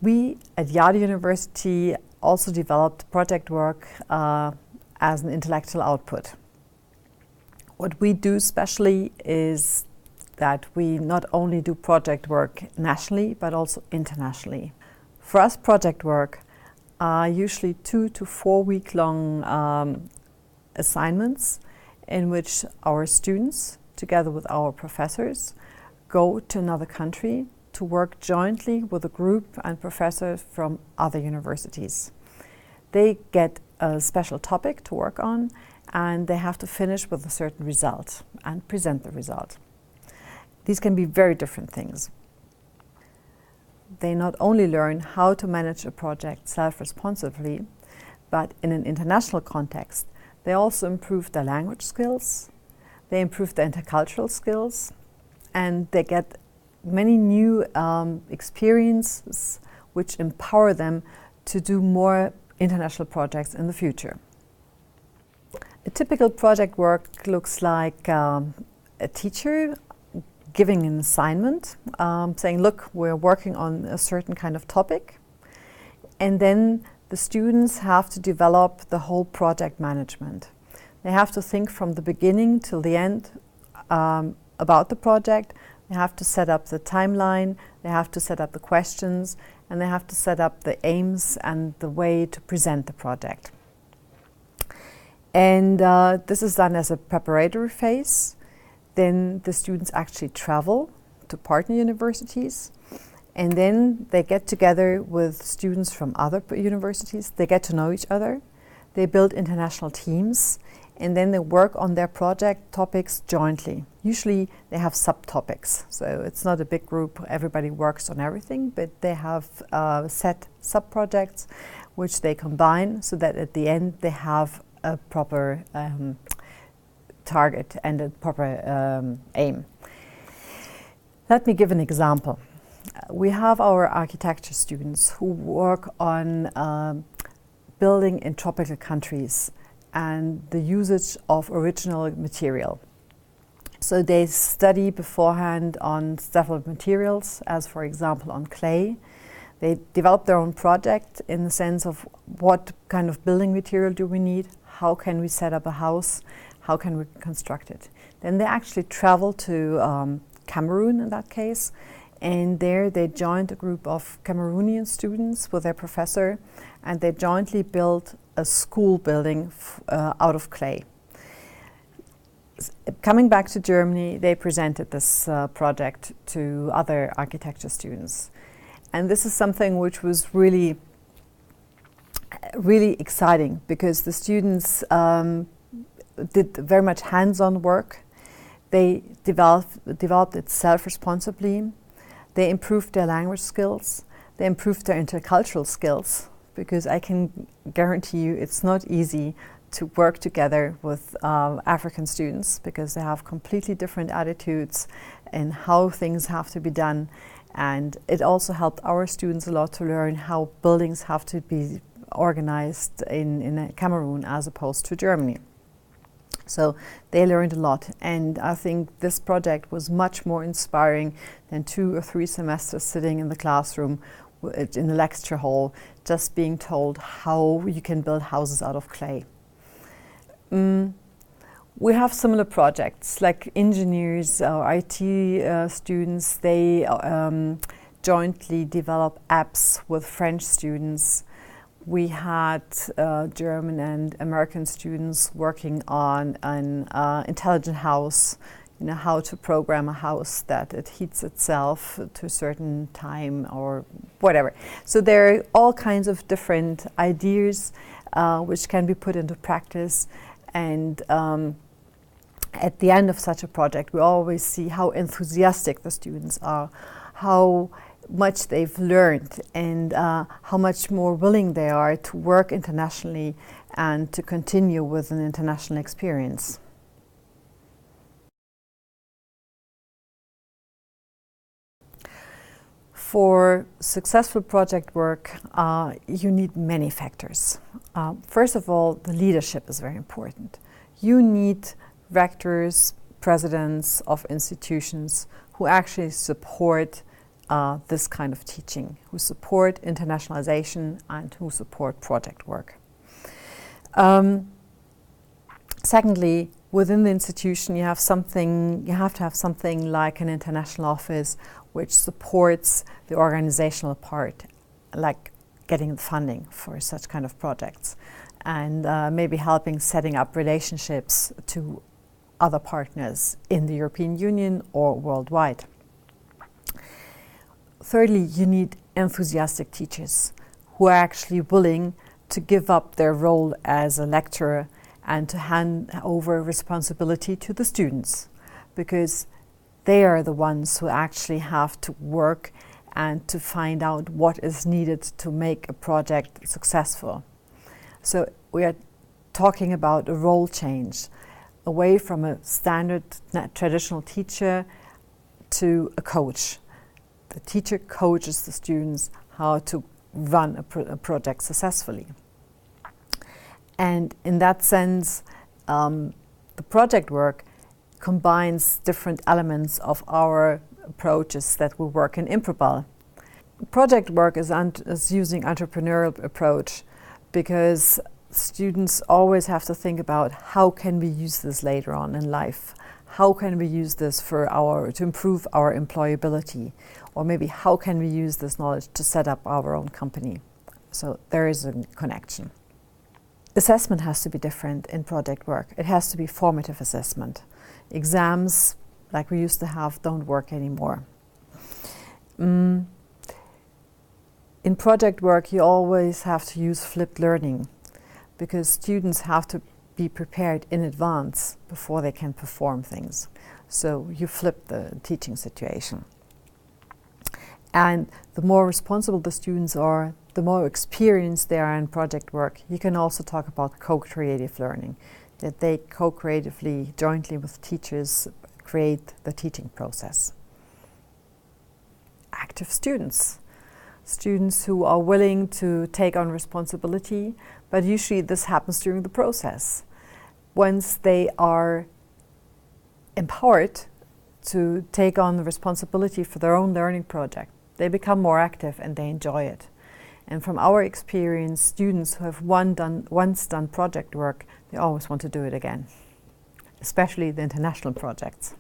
We at Yale University also developed project work as an intellectual output. What we do specially is that we not only do project work nationally, but also internationally. For us, project work are usually 2 to 4 week long assignments in which our students, together with our professors, go to another country to work jointly with a group and professors from other universities. They get a special topic to work on, and they have to finish with a certain result and present the result. These can be very different things. They not only learn how to manage a project self-responsibly, but in an international context, they also improve their language skills, they improve their intercultural skills, and they get many new experiences which empower them to do more international projects in the future. A typical project work looks like a teacher giving an assignment, saying, look, we're working on a certain kind of topic, and then the students have to develop the whole project management. They have to think from the beginning till the end about the project. They have to set up the timeline, they have to set up the questions, and they have to set up the aims and the way to present the project. And this is done as a preparatory phase. Then the students actually travel to partner universities, and then they get together with students from other universities. They get to know each other. They build international teams, and then they work on their project topics jointly. Usually they have subtopics, so it's not a big group, everybody works on everything, but they have set sub-projects which they combine so that at the end they have a proper target and a proper aim. Let me give an example. We have our architecture students who work on building in tropical countries and the usage of original material. So they study beforehand on several materials, as for example on clay. They develop their own project in the sense of what kind of building material do we need, how can we set up a house, how can we construct it. Then they actually travel to Cameroon in that case, and there they joined a group of Cameroonian students with their professor, and they jointly built a school building out of clay. Coming back to Germany, they presented this project to other architecture students. And this is something which was really exciting, because the students did very much hands-on work. They developed it self-responsibly. They improved their language skills. They improved their intercultural skills, because I can guarantee you it's not easy to work together with African students, because they have completely different attitudes and how things have to be done. And it also helped our students a lot to learn how buildings have to be organized in Cameroon as opposed to Germany. So they learned a lot, and I think this project was much more inspiring than 2 or 3 semesters sitting in the classroom in the lecture hall, just being told how you can build houses out of clay. We have similar projects, like engineers or IT students. They jointly develop apps with French students. We had German and American students working on an intelligent house, how to program a house that it heats itself to a certain time or whatever. So there are all kinds of different ideas which can be put into practice. And at the end of such a project, we always see how enthusiastic the students are, how much they've learned, and how much more willing they are to work internationally and to continue with an international experience. For successful project work, you need many factors. First of all, the leadership is very important. You need rectors, presidents of institutions who actually support this kind of teaching, who support internationalization and who support project work. Secondly, within the institution you have to have something like an international office which supports the organizational part, like getting the funding for such kind of projects, and maybe helping setting up relationships to other partners in the European Union or worldwide. Thirdly, you need enthusiastic teachers who are actually willing to give up their role as a lecturer and to hand over responsibility to the students, because they are the ones who actually have to work and to find out what is needed to make a project successful. So we are talking about a role change away from a standard traditional teacher to a coach. The teacher coaches the students how to run a project successfully. And in that sense, the project work combines different elements of our approaches that we work in Improbal. Project work is using entrepreneurial approach, because students always have to think about how can we use this later on in life? How can we use this to improve our employability? Or maybe how can we use this knowledge to set up our own company? So there is a connection. Assessment has to be different in project work. It has to be formative assessment. Exams, like we used to have, don't work anymore. In project work, you always have to use flipped learning, because students have to be prepared in advance before they can perform things. So you flip the teaching situation. And the more responsible the students are, the more experienced they are in project work. You can also talk about co-creative learning, that they co-creatively, jointly with teachers, create the teaching process. Active students. Students who are willing to take on responsibility, but usually this happens during the process. Once they are empowered to take on the responsibility for their own learning project, they become more active and they enjoy it. And from our experience, students who have once done project work, they always want to do it again, especially the international projects.